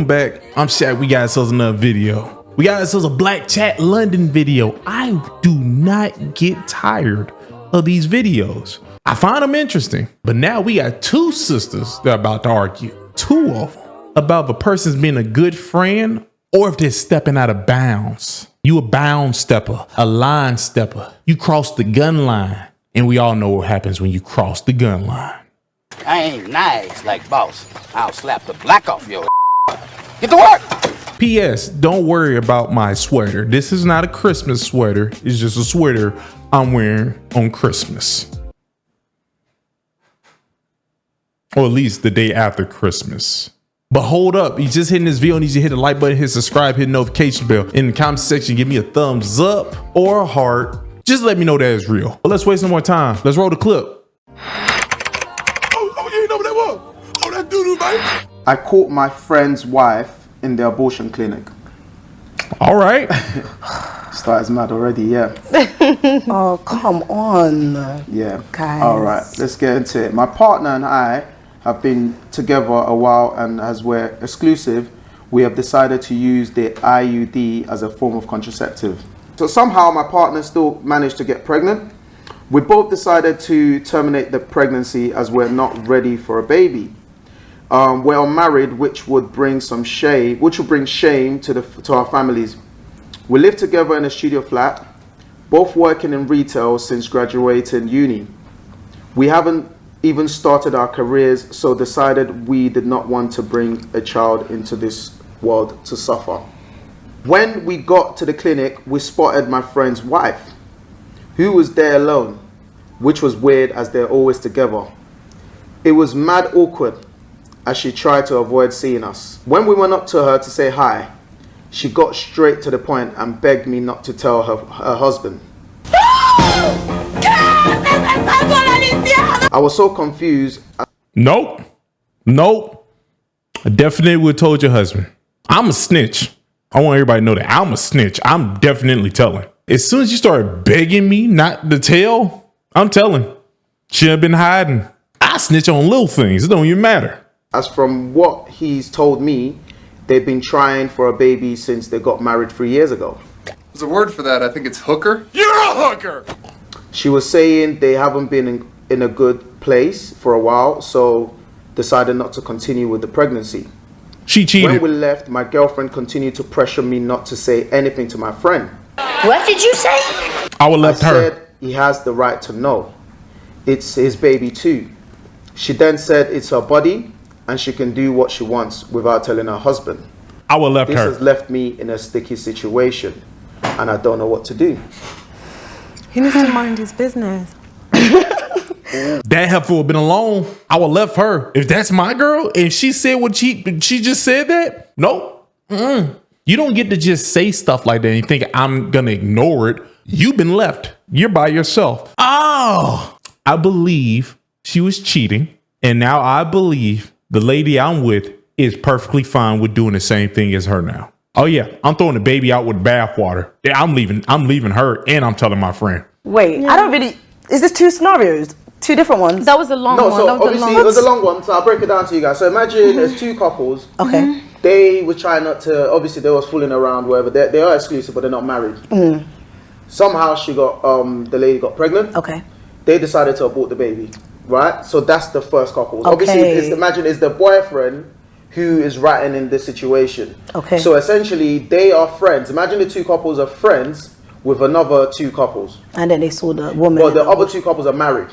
back. I'm Shaq. We got ourselves another video. We got ourselves a Black Chat London video. I do not get tired of these videos. I find them interesting. But now we got two sisters that are about to argue. Two of them. About if a person's being a good friend or if they're stepping out of bounds. You a bound stepper, a line stepper. You cross the gun line. And we all know what happens when you cross the gun line. I ain't nice like boss. I'll slap the black off your Get to work! P.S. Don't worry about my sweater. This is not a Christmas sweater. It's just a sweater I'm wearing on Christmas. Or at least the day after Christmas. But hold up, you just hitting this video, needs to hit the like button, hit subscribe, hit the notification bell. In the comment section, give me a thumbs up or a heart. Just let me know that it's real. But let's waste no more time. Let's roll the clip. You know what that was? Oh, that doo-doo, baby. I caught my friend's wife in the abortion clinic. All right. Starts mad already, yeah. Oh, come on. Yeah. Guys. All right, let's get into it. My partner and I have been together a while, and as we're exclusive, we have decided to use the IUD as a form of contraceptive. So somehow my partner still managed to get pregnant. We both decided to terminate the pregnancy as we're not ready for a baby. We're unmarried, which would bring shame to our families. We live together in a studio flat, both working in retail since graduating uni. We haven't even started our careers, so decided we did not want to bring a child into this world to suffer. When we got to the clinic, we spotted my friend's wife, who was there alone, which was weird as they're always together. It was mad awkward as she tried to avoid seeing us. When we went up to her to say hi, she got straight to the point and begged me not to tell her husband. I was so confused. Nope. I definitely would have told your husband. I'm a snitch. I want everybody to know that I'm a snitch. I'm definitely telling. As soon as you started begging me not to tell, I'm telling. Should have been hiding. I snitch on little things. It don't even matter. As from what he's told me, they've been trying for a baby since they got married 3 years ago. There's a word for that. I think it's hooker. You're a hooker! She was saying they haven't been in a good place for a while, so decided not to continue with the pregnancy. She cheated. When we left, my girlfriend continued to pressure me not to say anything to my friend. What did you say? I would left her. Said he has the right to know. It's his baby too. She then said it's her body and she can do what she wants without telling her husband. I would left This her. has left me in a sticky situation and I don't know what to do. He needs to mind his business. That heifer would have been alone. I would left her. If that's my girl and she said what she just said that, nope. You don't get to just say stuff like that and think I'm gonna ignore it. You've been left. You're by yourself. Oh, I believe she was cheating. And now I believe the lady I'm with is perfectly fine with doing the same thing as her now. Oh yeah, I'm throwing the baby out with bathwater. Yeah, I'm leaving her and I'm telling my friend. Wait, I don't really, is this two scenarios? Two different ones? That was a long one. So obviously it was a long one, so I'll break it down to you guys. So imagine there's two couples. Okay. They were trying not to, obviously they was fooling around, wherever. They are exclusive, but they're not married. Somehow she got, the lady got pregnant. Okay. They decided to abort the baby, right? So that's the first couple. Okay. Obviously, imagine it's the boyfriend who is writing in this situation. Okay. So essentially, they are friends. Imagine the two couples are friends with another two couples. And then they saw the woman. But the other two couples are married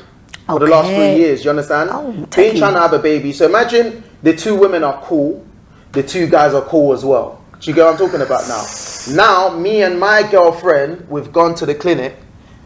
for the last 3 years. You understand? Oh, they ain't trying to have a baby. So imagine the two women are cool. The two guys are cool as well. Do you get what I'm talking about now? Now, me and my girlfriend, we've gone to the clinic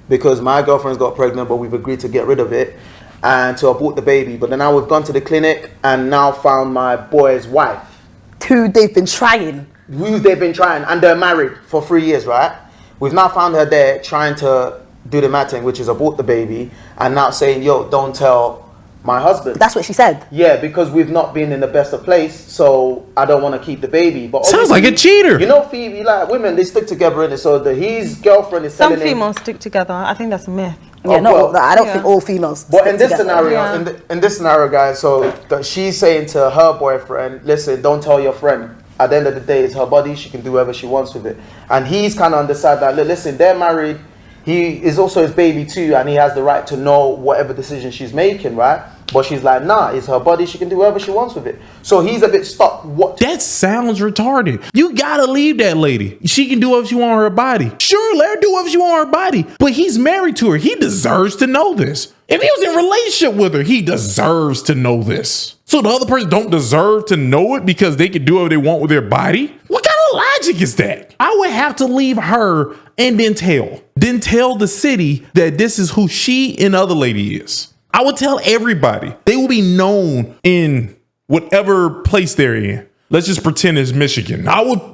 because my girlfriend's got pregnant, but we've agreed to get rid of it and to abort the baby. But then now we've gone to the clinic and now found my boy's wife. Who they've been trying. Who they've been trying, and they're married for 3 years, right? We've now found her there trying to do the mad thing, which is abort the baby, and now saying, yo, don't tell my husband. That's what she said. Yeah, because we've not been in the best of place, so I don't want to keep the baby. But sounds like a cheater. You know, Phoebe, like women, they stick together in it. So his girlfriend is Some telling him. females stick together. I think that's a myth. Yeah, I don't think all females. But in this together. scenario, in this scenario, guys, so she's saying to her boyfriend, listen, don't tell your friend. at the end of the day, it's her body. She can do whatever she wants with it. And he's kind of on the side that, look, listen, they're married. He is also his baby too, and he has the right to know whatever decision she's making, right? But she's like, nah, it's her body. She can do whatever she wants with it. So he's a bit stuck. What? That sounds retarded. You gotta leave that lady. She can do whatever she want on her body. Sure, let her do whatever she want on her body. But he's married to her. He deserves to know this. If he was in a relationship with her, he deserves to know this. So the other person don't deserve to know it because they can do whatever they want with their body? What kind of logic is that? I would have to leave her and then tell the city that this is who she and the other lady is. I would tell everybody. They will be known in whatever place they're in. Let's just pretend it's Michigan.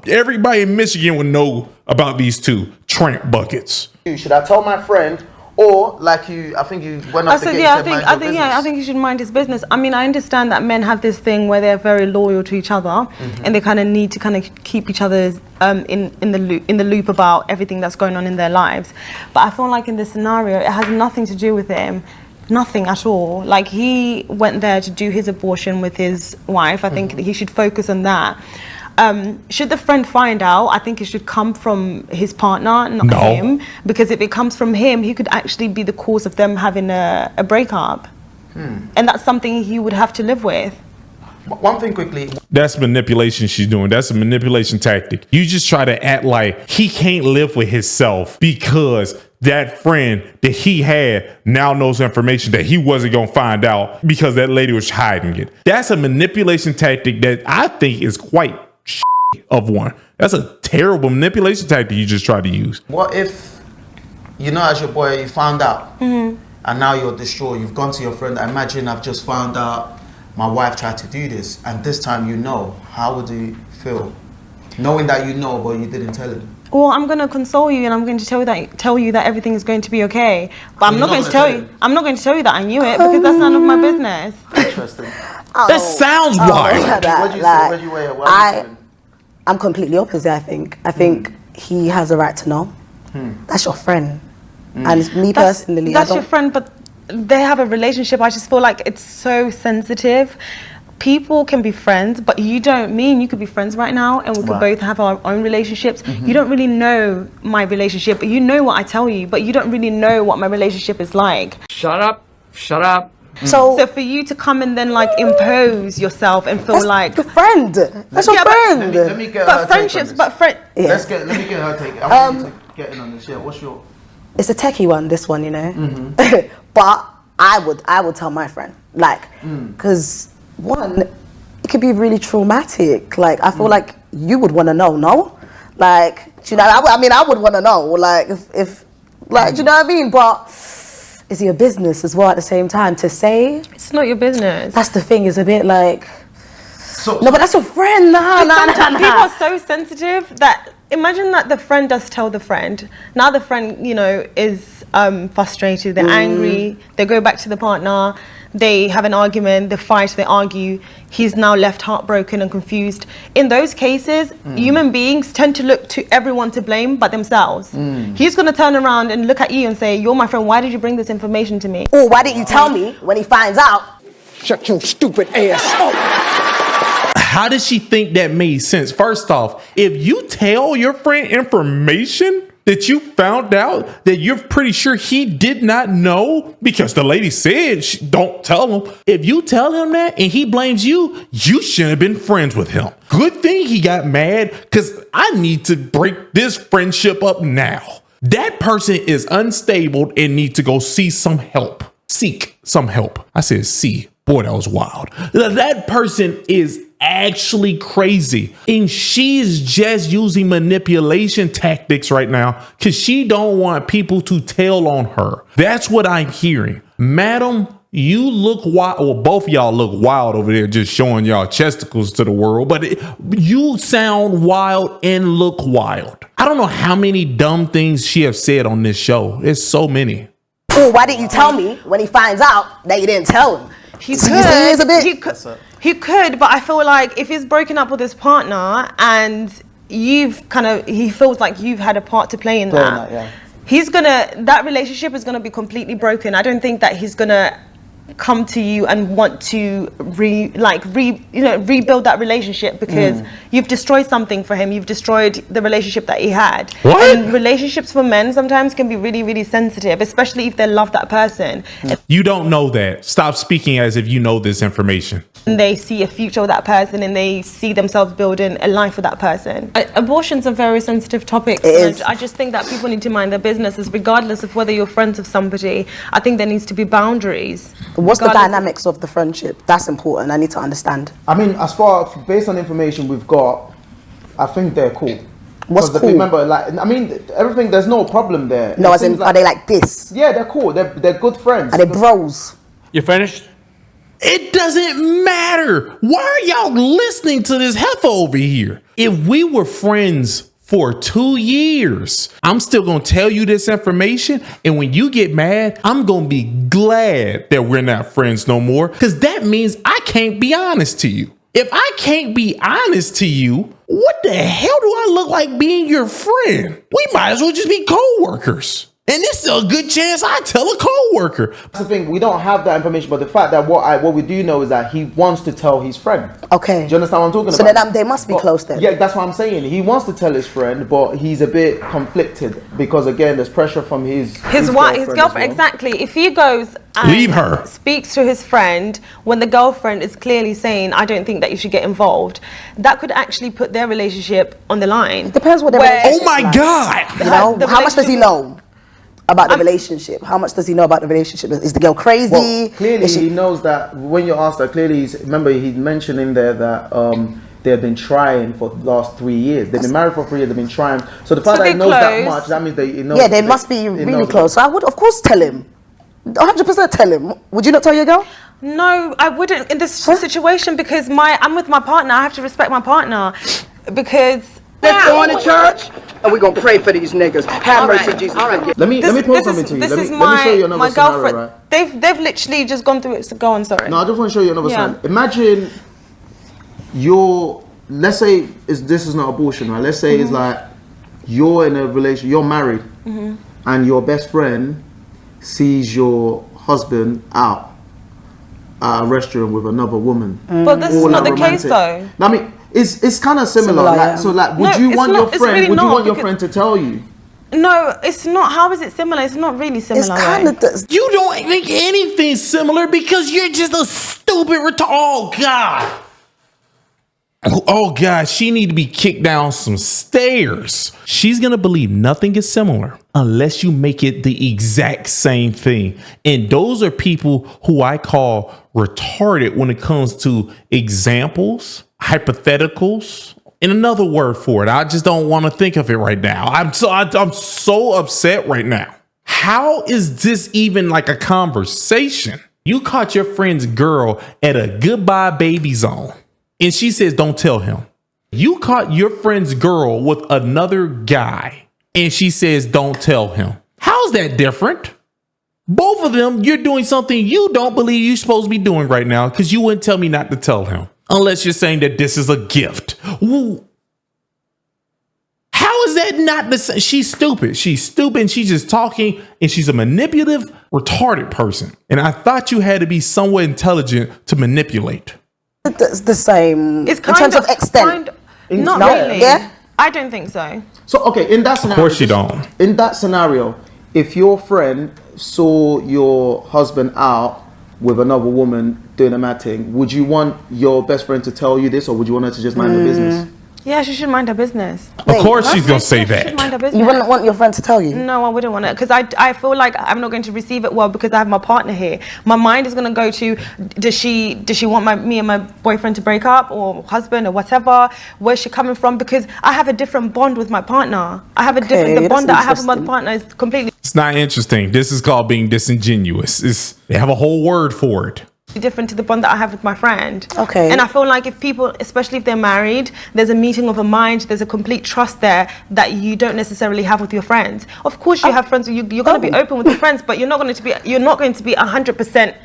Everybody in Michigan would know about these two tramp buckets. Should I tell my friend, or like I think you went off the gate and said, I think he should mind his business. I mean, I understand that men have this thing where they're very loyal to each other, and they kind of need to kind of keep each other in the loop about everything that's going on in their lives. But I feel like in this scenario, it has nothing to do with him. Nothing at all. Like, he went there to do his abortion with his wife. I think he should focus on that. Should the friend find out, I think it should come from his partner, not him. Because if it comes from him, he could actually be the cause of them having a breakup. And that's something he would have to live with. One thing quickly. That's manipulation she's doing. That's a manipulation tactic. You just try to act like he can't live with himself because that friend that he had now knows information that he wasn't going to find out because that lady was hiding it. That's a manipulation tactic that I think is quite of one. That's a terrible manipulation tactic you just tried to use. What if, as your boy, you found out and now you're distraught. You've gone to your friend. I imagine I've just found out my wife tried to do this, and this time how would you feel? Knowing that but you didn't tell him. Well, I'm going to console you, and I'm going to tell you that everything is going to be okay. But I'm not going to tell you. I'm not going to tell you that I knew it because that's none of my business. Interesting. That sounds wild. What do you say? What do you weigh? I'm completely opposite. I think he has a right to know. That's your friend, and me personally, that's your friend, but they have a relationship. I just feel like it's so sensitive. People can be friends, but you could be friends right now and we could both have our own relationships. You don't really know my relationship, but you know what I tell you, but you don't really know what my relationship is like. Shut up. So for you to come and then impose yourself and feel like your friend. That's your friend. Let me get but friendships, but friend. Yeah. Let me get her take. I want you to get in on this. Yeah, what's your? It's a techie one, this one, but I would tell my friend, because one, it could be really traumatic. Like, I feel like you would want to know, no? Like, I would want to know, like, if do you know what I mean? But it's your business as well at the same time to say. It's not your business. That's the thing, it's a bit like, no, but that's your friend. No. People are so sensitive that, imagine that the friend does tell the friend. Now the friend, is frustrated, they're angry, they go back to the partner, they have an argument, they fight, they argue. He's now left heartbroken and confused. In those cases, human beings tend to look to everyone to blame but themselves. He's going to turn around and look at you and say, you're my friend, why did you bring this information to me? Or why didn't you tell me when he finds out? Shut your stupid ass up. How did she think that made sense? First off, if you tell your friend information that you found out that you're pretty sure he did not know because the lady said don't tell him. If you tell him that and he blames you, you shouldn't have been friends with him. Good thing he got mad because I need to break this friendship up now. That person is unstable and needs to go see some help. Seek some help. I said see. Boy, that was wild. That person is actually crazy. And she's just using manipulation tactics right now because she don't want people to tell on her. That's what I'm hearing. Madam, you look wild. Well, both of y'all look wild over there just showing y'all chesticles to the world. But you sound wild and look wild. I don't know how many dumb things she have said on this show. It's so many. Or why didn't you tell me when he finds out that you didn't tell him? He could, but I feel like if he's broken up with his partner and he feels like you've had a part to play in that, that relationship is gonna be completely broken. I don't think that he's gonna come to you and want to rebuild that relationship because you've destroyed something for him. You've destroyed the relationship that he had. What? And relationships for men sometimes can be really, really sensitive, especially if they love that person. You don't know that. Stop speaking as if you know this information. And they see a future with that person and they see themselves building a life with that person. Abortion's a very sensitive topic. Is. I just think that people need to mind their businesses regardless of whether you're friends with somebody. I think there needs to be boundaries. What's the regardless dynamics of the friendship? That's important. I need to understand. I mean, based on the information we've got, I think they're cool. What's 'Cause cool? Remember, like, I mean, everything. There's no problem there. No, It as in, seems are they like this? Yeah, they're cool. They're good friends. Are they bros? You finished? It doesn't matter. Why are y'all listening to this heifer over here? If we were friends for 2 years, I'm still going to tell you this information. And when you get mad, I'm going to be glad that we're not friends no more. Because that means I can't be honest to you. If I can't be honest to you, what the hell do I look like being your friend? We might as well just be co-workers. And this is a good chance I tell a co-worker. That's the thing. We don't have that information, but the fact that what we do know is that he wants to tell his friend. Okay. Do you understand what I'm talking So about? then they must be But- close then. Yeah, that's what I'm saying. He wants to tell his friend, but he's a bit conflicted because again, there's pressure from his wife, his as girlfriend, well. exactly. If he goes and Leave her. speaks to his friend when the girlfriend is clearly saying, I don't think that you should get involved, that could actually put their relationship on the line. Depends what their Where- Oh my God. You know, The how much does he relationship- know about the relationship? How much does he know about the relationship? Is the girl crazy? Well, clearly Is she- he knows that when you asked her, clearly remember he mentioned in there that they've been trying for the last 3 years. They've been married for 3 years. They've been trying. So the fact To that he be knows that close. much, that means he knows. Yeah, they must be really knows close. So I would, of course, tell him. 100% tell him. Would you not tell your girl? No, I wouldn't in this situation because I'm with my partner. I have to respect my partner because Let's go on to church, and we're gonna pray for these niggas. Have mercy, Jesus. Let me pose something to you. This Let is me show you another my scenario, girlfriend. right? They've literally just gone through it. So go on, sorry. No, I just want to show you another Yeah. side. Imagine let's say this is not abortion, right? Let's say it's like you're in a relation, you're married, and your best friend sees your husband out at a restaurant with another woman. But this is All not that the case romantic. though. I mean, it's kind of similar. Similar, Like, yeah. so, like, would No, you it's want not- your it's friend? really Would you not, want your because- friend to tell you? No, it's not. How is it similar? It's not really similar. It's kind of... You don't think anything similar because you're just a stupid Oh God. Oh God, she need to be kicked down some stairs. She's gonna believe nothing is similar unless you make it the exact same thing. And those are people who I call retarded when it comes to examples, hypotheticals, and another word for it. I just don't want to think of it right now. I'm so upset right now. How is this even like a conversation? You caught your friend's girl at a goodbye baby zone and she says, don't tell him. You caught your friend's girl with another guy and she says, don't tell him. How's that different? Both of them, you're doing something you don't believe you're supposed to be doing right now because you wouldn't tell me not to tell him. Unless you're saying that this is a gift. Ooh. How is that not the same? She's stupid. She's stupid. And she's just talking and she's a manipulative, retarded person. And I thought you had to be somewhat intelligent to manipulate. It's the same It's in terms of extent. Not No? really. Yeah? I don't think so. So okay, in that scenario, course you don't. In that scenario, if your friend saw your husband out with another woman doing a mad thing, would you want your best friend to tell you this, or would you want her to just mind her business? Yeah, she should mind her business. Of course she's going to say She should mind that. her business. You wouldn't want your friend to tell you? No, I wouldn't want it because I feel like I'm not going to receive it well because I have my partner here. My mind is going to go to does she want me and my boyfriend to break up or husband or whatever? Where's she coming from? Because I have a different bond with my partner. I have a different the bond that I have with my partner is completely It's not interesting. This is called being disingenuous. They have a whole word for it. different to the bond that I have with my friend. Okay. And I feel like if people, especially if they're married, there's a meeting of the mind, there's a complete trust there that you don't necessarily have with your friends. Of course you have friends, you're going to be open with your friends, but you're not going to be 100%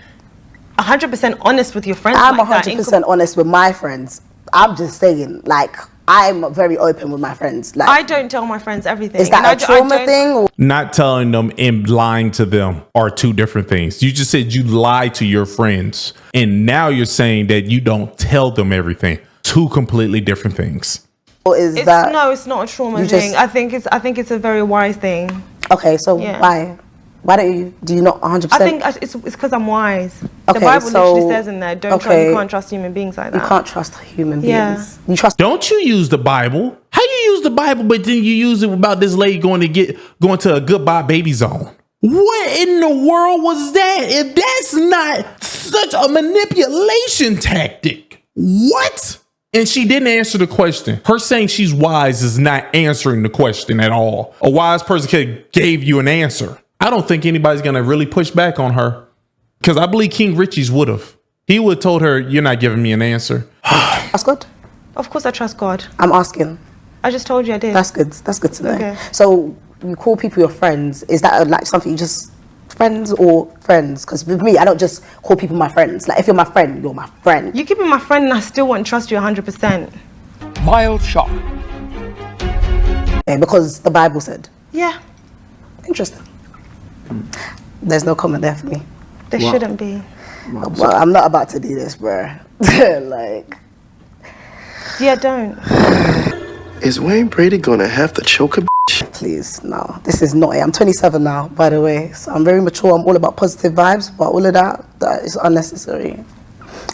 honest with your friends. I'm like that. 100% honest with my friends. I'm just saying, like, I'm very open with my friends. Like, I don't tell my friends everything. is that a trauma thing? Or? Not telling them and lying to them are two different things. You just said you lie to your friends, and now you're saying that you don't tell them everything. Two completely different things. Or is It's not a trauma thing. I think it's a very wise thing. Okay, so why? Why do you not 100%? I think it's because I'm wise. Okay, the Bible literally says in there, you can't trust human beings like that. You can't trust human beings. Yeah. You trust. Don't you use the Bible? How you use the Bible, but then you use it about this lady going to a goodbye baby zone? What in the world was that? If that's not such a manipulation tactic, what? And she didn't answer the question. Her saying she's wise is not answering the question at all. A wise person could have gave you an answer. I don't think anybody's going to really push back on her, because I believe King Richie's would have. He would have told her, you're not giving me an answer. That's good. Of course I trust God. I'm asking. I just told you I did. That's good. That's good to know. Okay. So you call people your friends. Is that like something you just friends or friends? Because with me, I don't just call people my friends. Like, if you're my friend, you're my friend. You keep me my friend and I still wouldn't trust you 100%. Mild shock. Okay, because the Bible said. Yeah. Interesting. There's no comment there for me. There shouldn't be. Well, I'm not about to do this, bro. Like. Yeah, don't. Is Wayne Brady gonna have to choke a bitch? Please, no. This is not it. I'm 27 now, by the way. So I'm very mature. I'm all about positive vibes, but all of that is unnecessary.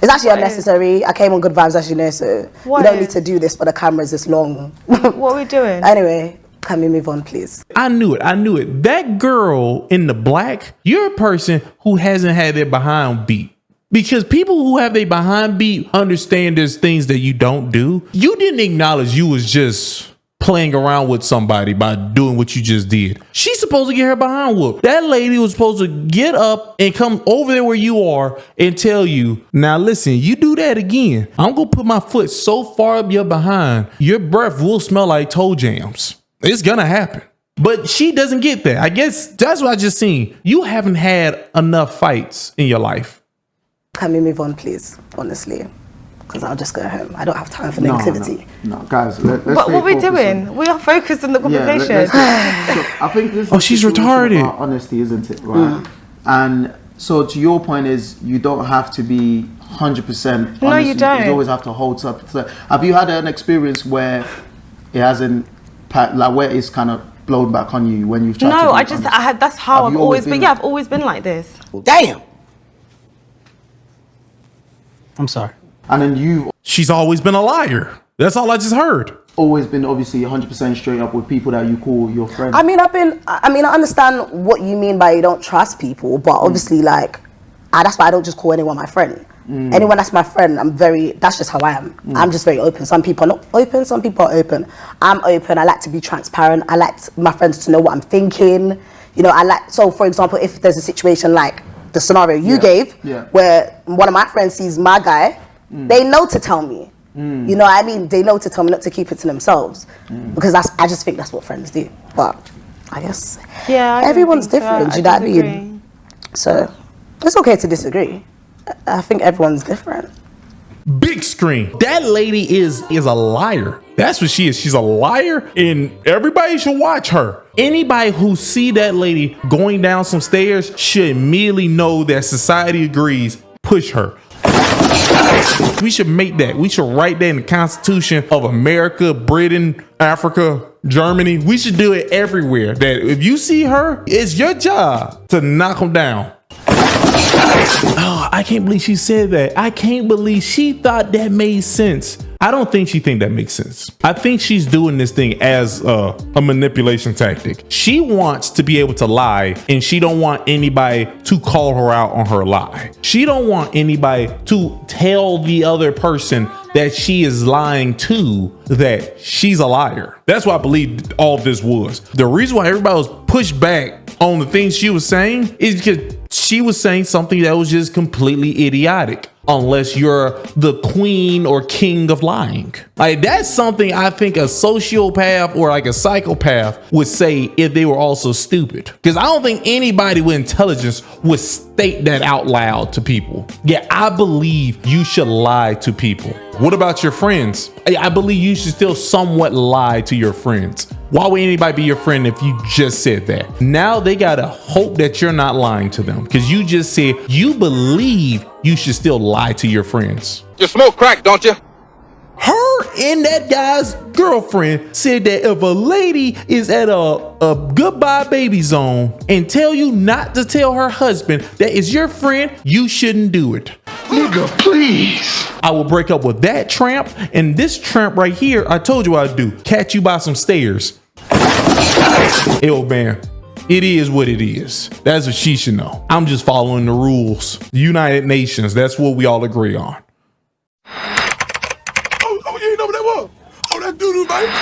It's actually unnecessary. I came on good vibes, as you know, so you don't need to do this for the cameras this long. What are we doing? Anyway, can we move on, please? I knew it. That girl in the black, you're a person who hasn't had their behind beat. Because people who have their behind beat understand there's things that you don't do. You didn't acknowledge you was just playing around with somebody by doing what you just did. She's supposed to get her behind whooped. That lady was supposed to get up and come over there where you are and tell you, now listen, you do that again, I'm gonna put my foot so far up your behind, your breath will smell like toe jams. It's gonna happen. But she doesn't get that. I guess that's what I just seen. You haven't had enough fights in your life. Can we move on, please? Honestly, because I'll just go home. I don't have time for negativity. No, guys. Let's What are we doing? We are focused on the conversation. So I think this. Oh, she's retarded. About honesty, isn't it? Right. And so, to your point, is you don't have to be 100% honest. No, you don't. You always have to hold up. Have you had an experience where it hasn't, like, where it's kind of blown back on you when you've tried to be honest? That's how I've always been. Yeah, I've always been like this. Damn! I'm sorry. And then you've She's always been a liar. That's all I just heard. always been obviously 100% straight up with people that you call your friends. I mean, I understand what you mean by you don't trust people, but obviously, like, that's why I don't just call anyone my friend. Anyone that's my friend, that's just how I am. I'm just very open. Some people are not open, some people are open. I'm open. I like to be transparent. I like my friends to know what I'm thinking. You know, so for example, if there's a situation like the scenario you gave, where one of my friends sees my guy, they know to tell me. You know what I mean? They know to tell me, not to keep it to themselves. Because I just think that's what friends do. But I guess everyone's different. You know what I mean? So it's okay to disagree. I think everyone's different. Big screen. That lady is a liar. That's what she is. She's a liar, and everybody should watch her. Anybody who see that lady going down some stairs should immediately know that society agrees. Push her. We should make that. We should write that in the Constitution of America, Britain, Africa, Germany. We should do it everywhere. That if you see her, it's your job to knock them down. Oh, I can't believe she said that. I can't believe she thought that made sense. I don't think she think that makes sense. I think she's doing this thing as a manipulation tactic. She wants to be able to lie, and she don't want anybody to call her out on her lie. She don't want anybody to tell the other person that she is lying to that she's a liar. That's what I believe all this was. The reason why everybody was pushed back on the things she was saying is because she was saying something that was just completely idiotic. Unless you're the queen or king of lying. Like, that's something I think a sociopath or like a psychopath would say if they were also stupid. Because I don't think anybody with intelligence would state that out loud to people. Yeah, I believe you should lie to people. What about your friends? I believe you should still somewhat lie to your friends. Why would anybody be your friend if you just said that? Now they gotta hope that you're not lying to them because you just said you believe you should still lie to your friends. You smoke crack, don't you? Her and that guy's girlfriend said that if a lady is at a goodbye baby zone and tell you not to tell her husband that is your friend, you shouldn't do it. Nigga, please. I will break up with that tramp, and this tramp right here, I told you what I'd do. Catch you by some stairs. Ew, man. It is what it is. That's what she should know. I'm just following the rules. United Nations, that's what we all agree on. Oh, you ain't know what that was? Oh, that doo-doo, baby.